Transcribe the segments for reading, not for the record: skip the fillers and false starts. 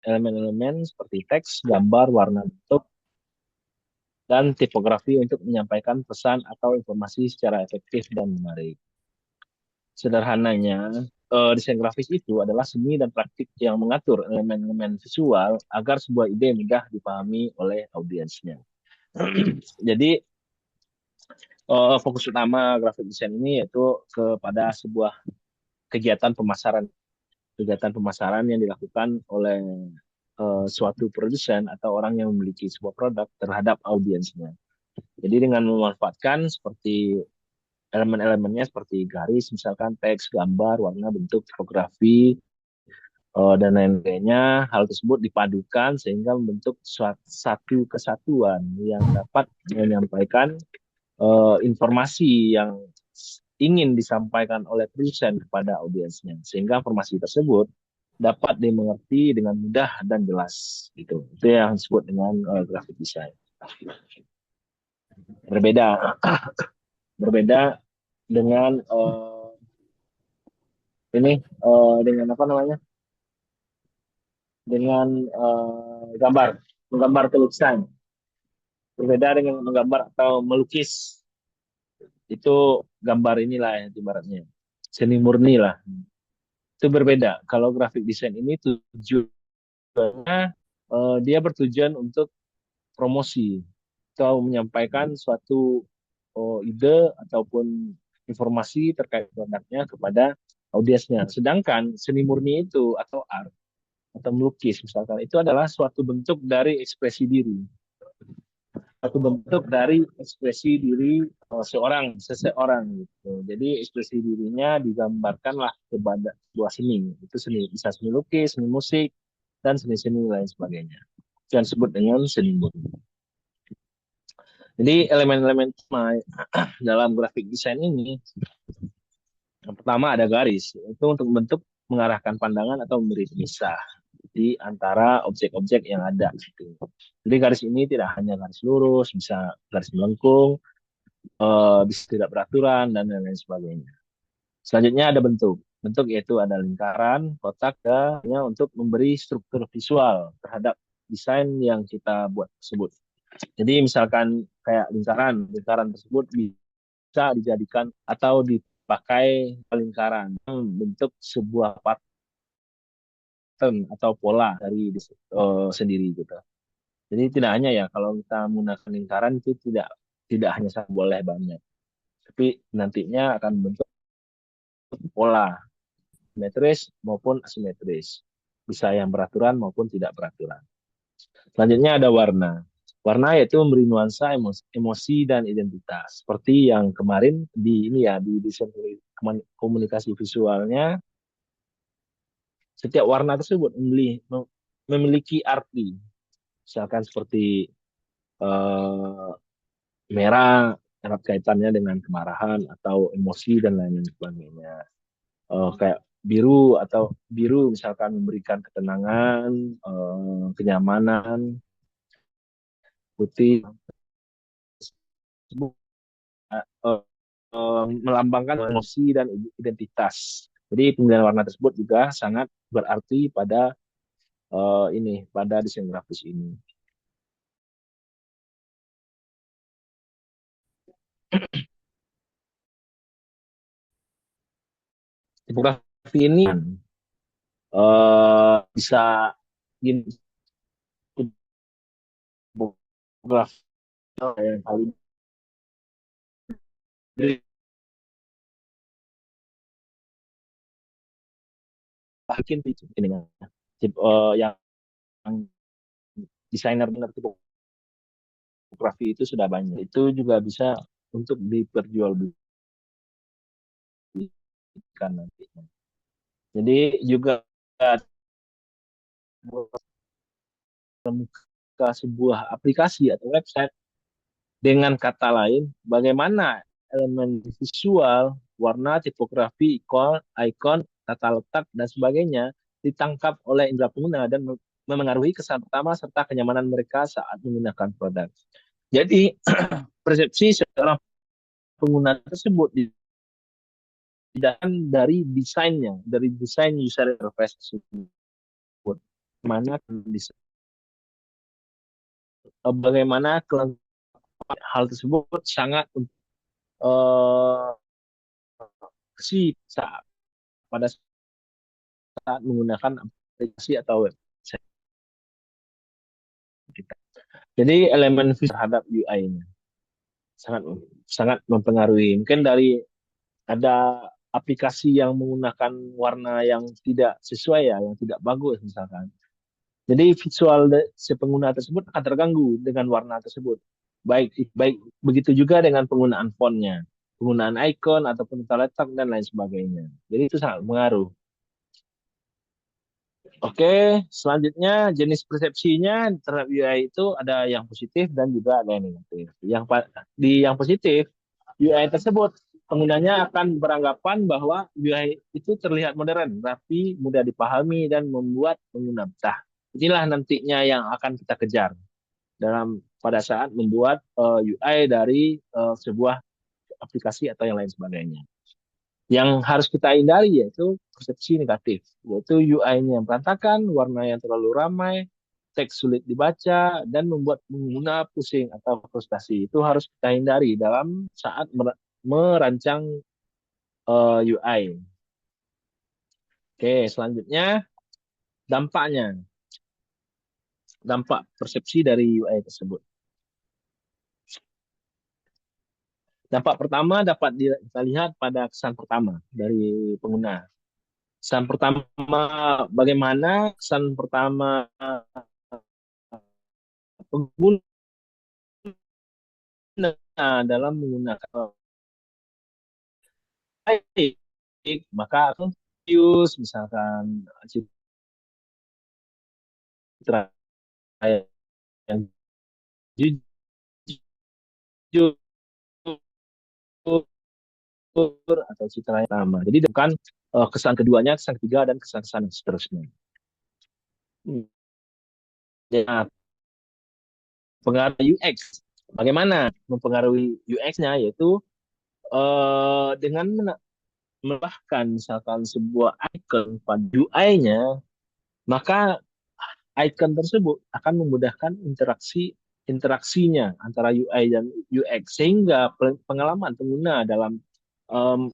elemen-elemen seperti teks, gambar, warna, bentuk, dan tipografi untuk menyampaikan pesan atau informasi secara efektif dan menarik. Sederhananya, desain grafis itu adalah seni dan praktik yang mengatur elemen-elemen visual agar sebuah ide mudah dipahami oleh audiensnya. Jadi, fokus utama grafik desain ini yaitu kepada sebuah kegiatan pemasaran, yang dilakukan oleh suatu produsen atau orang yang memiliki sebuah produk terhadap audiensnya. Jadi dengan memanfaatkan seperti elemen-elemennya seperti garis, misalkan teks, gambar, warna, bentuk, tipografi, dan lain-lainnya, hal tersebut dipadukan sehingga membentuk satu kesatuan yang dapat menyampaikan informasi yang ingin disampaikan oleh produsen kepada audiensnya, sehingga informasi tersebut dapat dimengerti dengan mudah dan jelas. Gitu. Itu yang disebut dengan graphic design. Berbeda, berbeda dengan ini dengan apa namanya? Dengan menggambar tulisan. Berbeda dengan menggambar atau melukis. Itu gambar inilah ya ibaratnya. Seni murni lah. Itu berbeda. Kalau graphic design ini tujuannya dia bertujuan untuk promosi atau menyampaikan suatu ide ataupun informasi terkait produknya kepada audiensnya. Sedangkan seni murni itu atau art atau melukis misalkan itu adalah suatu bentuk dari ekspresi diri, satu bentuk dari ekspresi diri seseorang gitu. Jadi ekspresi dirinya digambarkanlah kepada sebuah seni. Itu seni bisa seni lukis, seni musik, dan seni-seni lain sebagainya. Yang disebut dengan seni murni. Jadi elemen-elemen dalam grafik desain ini, yang pertama ada garis, itu untuk membentuk mengarahkan pandangan atau memberi pemisah di antara objek-objek yang ada. Gitu. Jadi garis ini tidak hanya garis lurus, bisa garis melengkung, bisa tidak beraturan, dan lain-lain sebagainya. Selanjutnya ada bentuk. Bentuk yaitu ada lingkaran, kotak, dan untuk memberi struktur visual terhadap desain yang kita buat tersebut. Jadi misalkan kayak lingkaran, lingkaran tersebut bisa dijadikan atau dipakai lingkaran bentuk sebuah pattern atau pola dari sendiri gitu. Jadi tidak hanya ya kalau kita menggunakan lingkaran itu tidak tidak hanya satu boleh banyak, tapi nantinya akan bentuk pola simetris maupun asimetris, bisa yang beraturan maupun tidak beraturan. Selanjutnya ada warna. Warna yaitu memberi nuansa emosi dan identitas. Seperti yang kemarin di ini ya di desain komunikasi visualnya, setiap warna tersebut memiliki arti. Misalkan seperti eh, merah erat kaitannya dengan kemarahan atau emosi dan lain sebagainya. Kayak biru atau biru misalkan memberikan ketenangan, kenyamanan, putih eh, melambangkan emosi dan identitas. Jadi pemilihan warna tersebut juga sangat berarti pada pada desain grafis ini. Tipografi ini bisa gini, tipografi yang kali ini bikin ini yang desainer benar tipografi itu sudah banyak. Itu juga bisa untuk diperjualbelikan nantinya. Jadi juga membuka sebuah aplikasi atau website dengan kata lain, bagaimana elemen visual, warna, tipografi, ikon, tata letak, dan sebagainya ditangkap oleh indera pengguna dan memengaruhi kesan pertama serta kenyamanan mereka saat menggunakan produk. Jadi, persepsi seorang pengguna tersebut tidak dari desainnya, dari desain user interface tersebut. mana bagaimana hal tersebut sangat eh, sih pada saat menggunakan aplikasi atau website kita. Jadi elemen visual terhadap UI-nya sangat sangat mempengaruhi. Mungkin dari ada aplikasi yang menggunakan warna yang tidak sesuai ya, yang tidak bagus misalkan. Jadi visual si pengguna tersebut akan terganggu dengan warna tersebut. Baik baik begitu juga dengan penggunaan fontnya, penggunaan icon ataupun tata letak dan lain sebagainya. Jadi itu sangat mengaruh. Oke, selanjutnya jenis persepsinya terhadap UI itu ada yang positif dan juga ada yang negatif. Yang positif, UI tersebut penggunanya akan beranggapan bahwa UI itu terlihat modern, rapi, mudah dipahami dan membuat pengguna betah. Inilah nantinya yang akan kita kejar dalam pada saat membuat UI dari sebuah aplikasi atau yang lain sebagainya. Yang harus kita hindari yaitu persepsi negatif, yaitu UI-nya yang berantakan, warna yang terlalu ramai, teks sulit dibaca, dan membuat pengguna pusing atau frustasi. Itu harus kita hindari dalam saat merancang UI. Oke, selanjutnya dampaknya, dampak persepsi dari UI tersebut. Dampak pertama dapat kita lihat pada kesan pertama dari pengguna. Kesan pertama, bagaimana kesan pertama pengguna dalam menggunakan baik, maka akan serius misalkan citra yang jujur atau citra yang sama. Jadi bukan kesan keduanya, kesan ketiga dan kesan-kesan seterusnya. Ya, pengaruh UX. Bagaimana mempengaruhi UX-nya yaitu dengan menambahkan misalkan sebuah icon pada UI-nya, maka icon tersebut akan memudahkan interaksinya antara UI dan UX sehingga pengalaman pengguna um,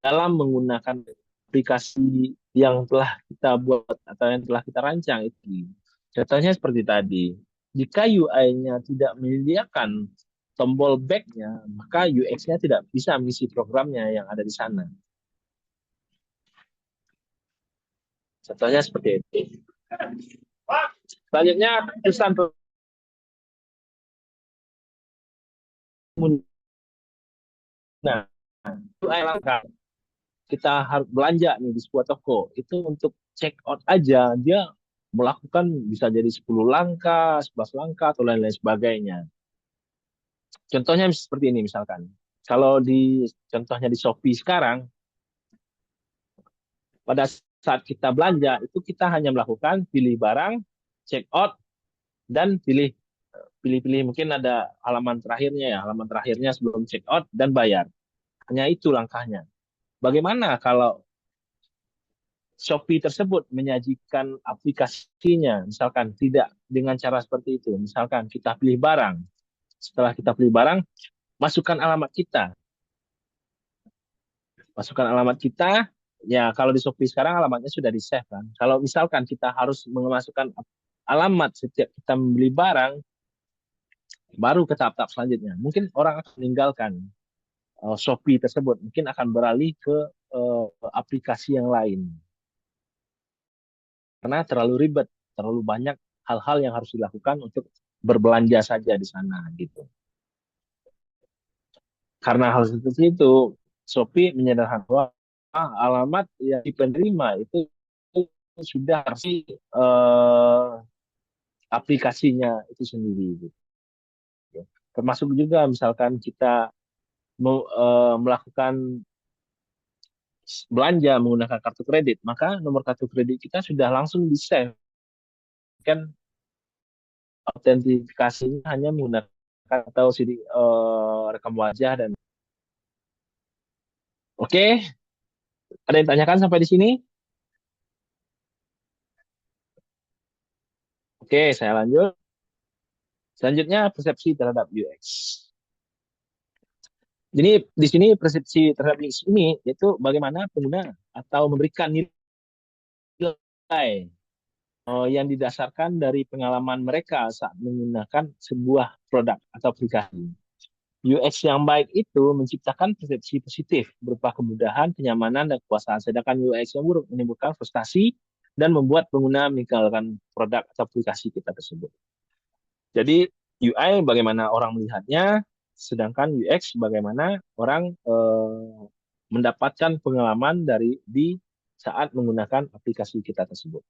dalam menggunakan aplikasi yang telah kita buat atau yang telah kita rancang itu. Contohnya seperti tadi, jika UI-nya tidak menyediakan tombol back-nya, maka UX-nya tidak bisa mengisi programnya yang ada di sana. Contohnya seperti itu. Selanjutnya, keputusan pengguna. Nah, UI langkah kita harus belanja nih di sebuah toko, itu untuk check out aja dia melakukan bisa jadi 10 langkah, 11 langkah atau lain-lain sebagainya. Contohnya seperti ini misalkan. Kalau di contohnya di Shopee sekarang, pada saat kita belanja itu kita hanya melakukan pilih barang, check out dan pilih-pilih mungkin ada halaman terakhirnya ya, halaman terakhirnya sebelum check out dan bayar. Hanya itu langkahnya. Bagaimana kalau Shopee tersebut menyajikan aplikasinya, misalkan tidak dengan cara seperti itu. Misalkan kita pilih barang, setelah kita pilih barang, masukkan alamat kita. Masukkan alamat kita, ya kalau di Shopee sekarang alamatnya sudah di-save kan. Kalau misalkan kita harus memasukkan alamat setiap kita membeli barang, baru ke tahap-tahap selanjutnya. Mungkin orang akan meninggalkan Shopee tersebut, mungkin akan beralih ke aplikasi yang lain. Karena terlalu ribet, terlalu banyak hal-hal yang harus dilakukan untuk berbelanja saja di sana gitu. Karena hal seperti itu, Shopee menyederhanakan bahwa alamat yang penerima itu sudah versi aplikasinya itu sendiri gitu. Termasuk juga misalkan kita melakukan belanja menggunakan kartu kredit, maka nomor kartu kredit kita sudah langsung di-save kan, autentikasinya hanya menggunakan atau CD, rekam wajah dan oke, ada yang tanyakan sampai di sini? Oke, saya lanjut. Selanjutnya persepsi terhadap UX. Jadi di sini persepsi terhadap UX ini yaitu bagaimana pengguna atau memberikan nilai yang didasarkan dari pengalaman mereka saat menggunakan sebuah produk atau aplikasi. UX yang baik itu menciptakan persepsi positif berupa kemudahan, kenyamanan, dan kepuasan. Sedangkan UX yang buruk menimbulkan frustasi dan membuat pengguna meninggalkan produk atau aplikasi kita tersebut. Jadi UI bagaimana orang melihatnya, sedangkan UX bagaimana orang mendapatkan pengalaman dari di saat menggunakan aplikasi kita tersebut.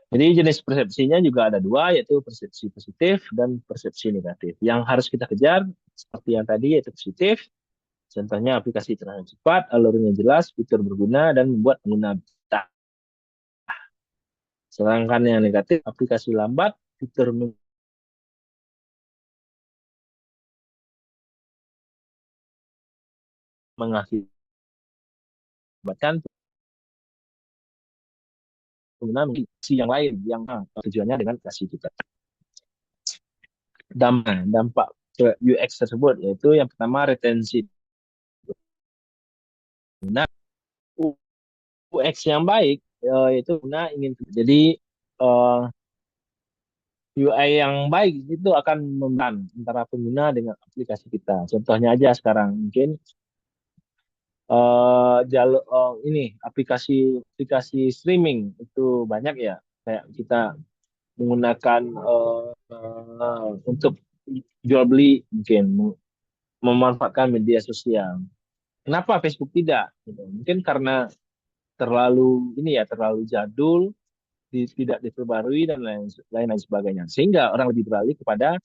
Jadi jenis persepsinya juga ada dua, yaitu persepsi positif dan persepsi negatif. Yang harus kita kejar, seperti yang tadi, yaitu positif. Contohnya aplikasi terlihat cepat, alurnya jelas, fitur berguna, dan membuat pengguna betah. Sedangkan yang negatif, aplikasi lambat, fitur mengakibatkan pengguna mengisi yang lain yang tujuannya dengan aplikasi kita. Dampak UX tersebut yaitu yang pertama retensi. Nah, UX yang baik itu guna ingin jadi uh, UI yang baik itu akan membantu antara pengguna dengan aplikasi kita. Contohnya aja sekarang mungkin jalur ini aplikasi aplikasi streaming itu banyak ya, kayak kita menggunakan untuk jual beli, mungkin memanfaatkan media sosial. Kenapa Facebook tidak? Gitu. Mungkin karena terlalu ini ya, terlalu jadul, tidak diperbarui dan lain sebagainya. Sehingga orang lebih beralih kepada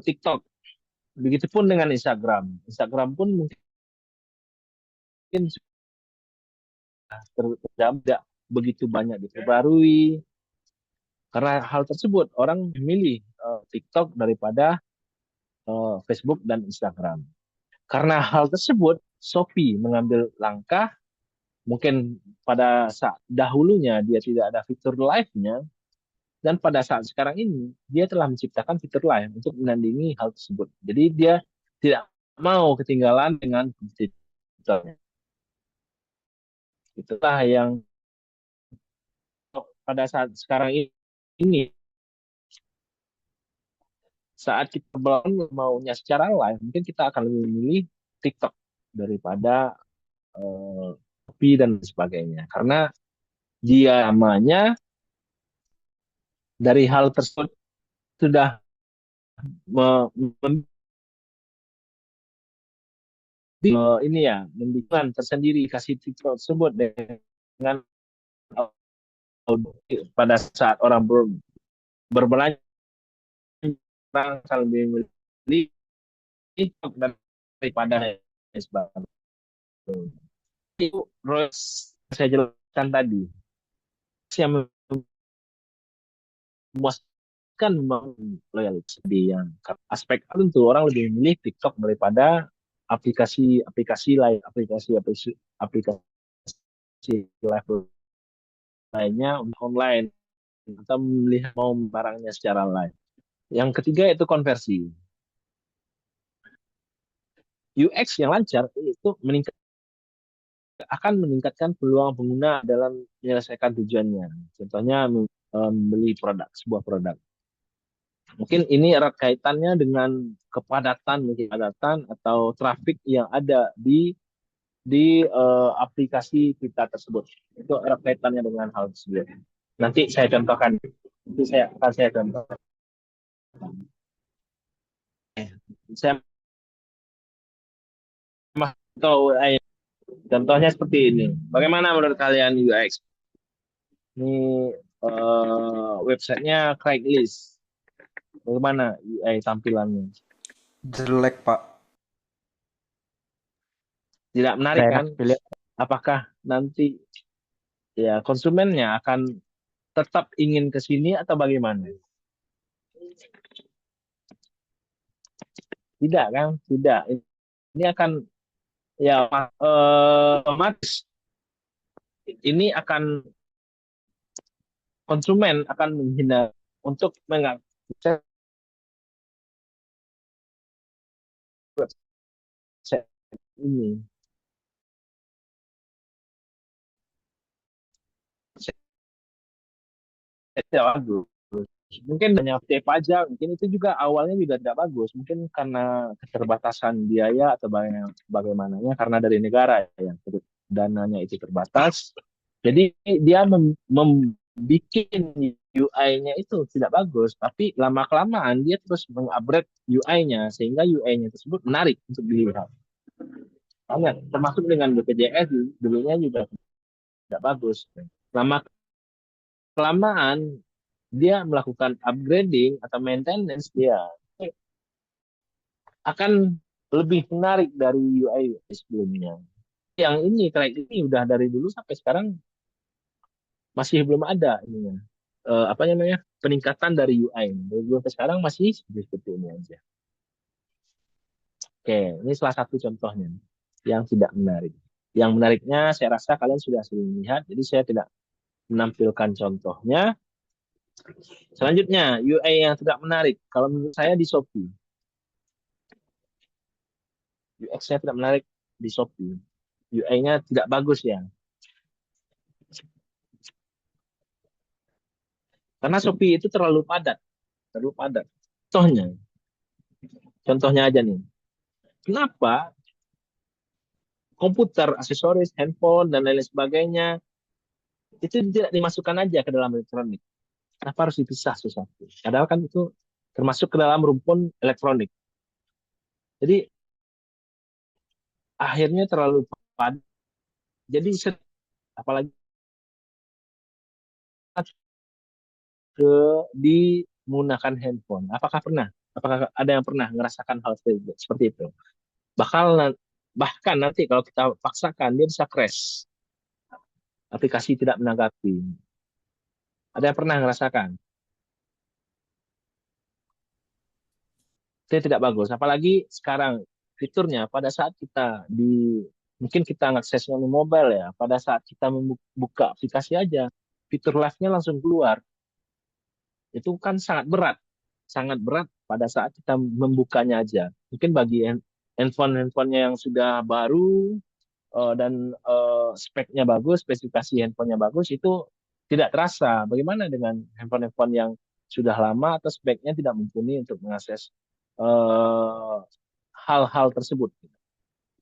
TikTok. Begitupun dengan Instagram. Instagram pun mungkin tidak begitu banyak diperbarui. Karena hal tersebut orang memilih TikTok daripada Facebook dan Instagram. Karena hal tersebut, Shopee mengambil langkah, mungkin pada saat dahulunya dia tidak ada fitur live-nya, dan pada saat sekarang ini dia telah menciptakan fitur live untuk menandingi hal tersebut. Jadi dia tidak mau ketinggalan dengan kompetitornya. Itulah yang pada saat sekarang ini, saat kita belum maunya secara live, mungkin kita akan lebih memilih TikTok daripada Shopee dan sebagainya. Karena dia namanya dari hal tersebut sudah ini ya, memberikan tersendiri kasih TikTok tersebut dengan pada saat orang berbelanja, orang akan lebih memilih TikTok daripada sebagainya. Itu Rose saya jelaskan tadi, yang memuaskan membangun loyalitas di yang aspek tertentu orang lebih memilih TikTok daripada aplikasi-aplikasi lain, aplikasi live lainnya online atau melihat mau barangnya secara live. Yang ketiga itu konversi. UX yang lancar itu akan meningkatkan peluang pengguna dalam menyelesaikan tujuannya. Contohnya membeli sebuah produk. Mungkin ini erat kaitannya dengan kepadatan, mungkin kepadatan atau traffic yang ada di aplikasi kita tersebut. Itu erat kaitannya dengan hal tersebut. Nanti saya contohkan. Nanti saya contohkan. Saya tahu contohnya seperti ini. Bagaimana menurut kalian UX? Ini websitenya Craigslist. Bagaimana UI tampilannya? Jelek, Pak. Tidak menarik Gak kan? enak dilihat. Apakah nanti ya konsumennya akan tetap ingin ke sini atau bagaimana? Tidak kan? Tidak. Ini akan ya otomatis ini akan konsumen akan menghindar untuk mengakses website ini. Tidak bagus. Mungkin hanya FTP aja, mungkin itu juga awalnya juga tidak bagus. Mungkin karena keterbatasan biaya atau bagaimananya, karena dari negara yang dananya itu terbatas. Jadi dia membuat UI-nya itu tidak bagus, tapi lama-kelamaan dia terus mengupgrade UI-nya sehingga UI-nya tersebut menarik untuk dilihat. Banyak, termasuk dengan BPJS dulunya juga tidak bagus. Lama kelamaan dia melakukan upgrading atau maintenance, dia akan lebih menarik dari UI sebelumnya. Yang ini track ini udah dari dulu sampai sekarang masih belum ada ininya. Apa namanya? Peningkatan dari UI. Dari dulu sampai sekarang masih seperti ini aja. Oke, ini salah satu contohnya yang tidak menarik. Yang menariknya saya rasa kalian sudah sering lihat, jadi saya tidak menampilkan contohnya. Selanjutnya, UI yang tidak menarik. Kalau menurut saya di Shopee. UX-nya tidak menarik di Shopee. UI-nya tidak bagus ya. Karena Shopee itu terlalu padat. Terlalu padat. Contohnya, contohnya aja nih. Kenapa komputer, aksesoris, handphone, dan lain sebagainya itu tidak dimasukkan aja ke dalam elektronik? Kenapa harus dipisah sesuatu? Padahal kan itu termasuk ke dalam rumpun elektronik. Jadi akhirnya terlalu padat. Jadi apalagi ke di menggunakan handphone. Apakah pernah? Apakah ada yang pernah merasakan hal seperti itu? Bakal bahkan nanti kalau kita paksakan dia bisa crash, aplikasi tidak menanggapi. Ada yang pernah merasakan? Itu tidak bagus. Apalagi sekarang fiturnya pada saat kita mungkin kita ngaksesnya di mobile ya, pada saat kita membuka aplikasi aja, fitur live-nya langsung keluar. Itu kan sangat berat pada saat kita membukanya aja. Mungkin bagi handphone-handphonenya yang sudah baru dan speknya bagus, spesifikasi handphonenya bagus, itu tidak terasa. Bagaimana dengan handphone-handphone yang sudah lama atau speknya tidak mumpuni untuk mengakses eh, hal-hal tersebut?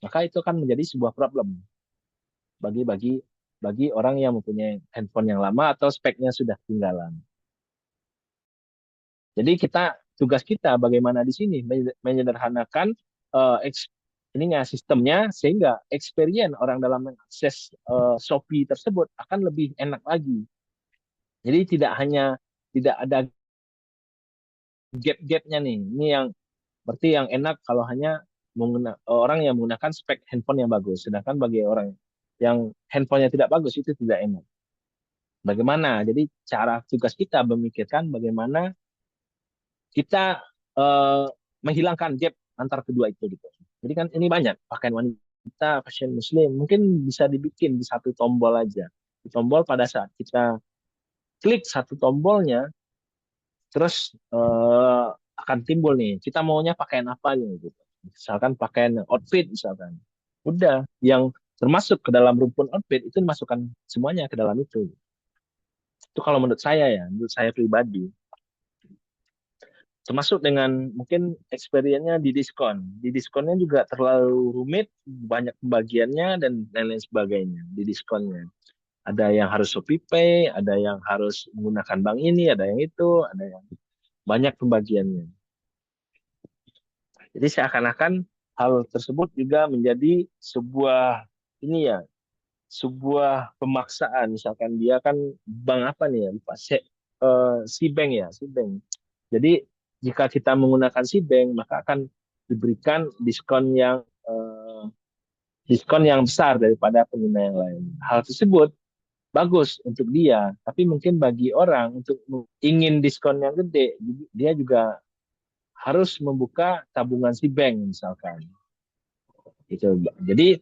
Maka itu akan menjadi sebuah problem bagi bagi bagi orang yang mempunyai handphone yang lama atau speknya sudah ketinggalan. Jadi tugas kita bagaimana di sini menyederhanakan eh, eks- ininya sistemnya sehingga experience orang dalam mengakses Shopee tersebut akan lebih enak lagi. Jadi tidak ada gap-gapnya nih. Ini yang berarti yang enak kalau hanya orang yang menggunakan spek handphone yang bagus. Sedangkan bagi orang yang handphonenya tidak bagus itu tidak enak. Bagaimana? Jadi cara tugas kita memikirkan bagaimana kita eh, menghilangkan gap antar kedua itu gitu. Jadi kan ini banyak pakaian wanita, fashion muslim, mungkin bisa dibikin di satu tombol aja. Di tombol pada saat kita klik satu tombolnya, terus akan timbul nih, kita maunya pakaian apa nih gitu. Misalkan pakaian outfit misalkan. Udah, yang termasuk ke dalam rumpun outfit itu dimasukkan semuanya ke dalam itu. Itu kalau menurut saya ya, menurut saya pribadi. Termasuk dengan mungkin experience-nya di diskon. Di diskonnya juga terlalu rumit, banyak pembagiannya dan lain-lain sebagainya di diskonnya. Ada yang harus Shopee Pay, ada yang harus menggunakan bank ini, ada yang itu, ada yang banyak pembagiannya. Jadi seakan-akan hal tersebut juga menjadi sebuah ini ya, sebuah pemaksaan. Misalkan dia kan bank apa nih ya, lupa. Si bank ya, si bank. Jadi jika kita menggunakan si bank maka akan diberikan diskon yang besar daripada pengguna yang lain. Hal tersebut bagus untuk dia, tapi mungkin bagi orang untuk ingin diskon yang gede, dia juga harus membuka tabungan si bank misalkan. Itu. Jadi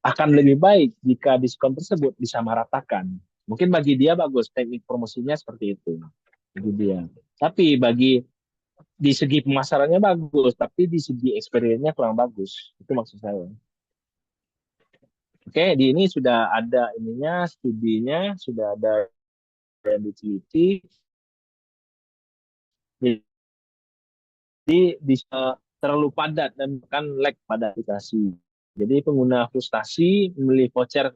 akan lebih baik jika diskon tersebut disamaratakan. Mungkin bagi dia bagus, teknik promosinya seperti itu. Bagi dia. Tapi di segi pemasarannya bagus, tapi di segi experience-nya kurang bagus. Itu maksud saya. Oke, di ini sudah ada ininya, studinya, sudah ada yang diteliti. Jadi bisa terlalu padat dan bahkan lag pada aplikasi. Jadi pengguna voucher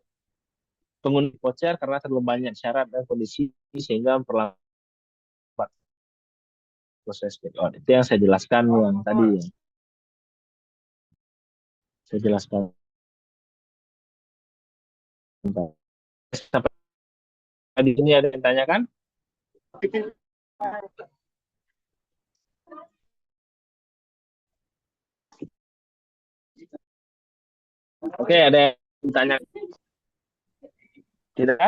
karena terlalu banyak syarat dan kondisi sehingga memperlambat proses checkout. Itu yang saya jelaskan yang tadi yang saya jelaskan. Sampai di sini ada yang tanyakan? Oke, ada yang tanya? Tidak?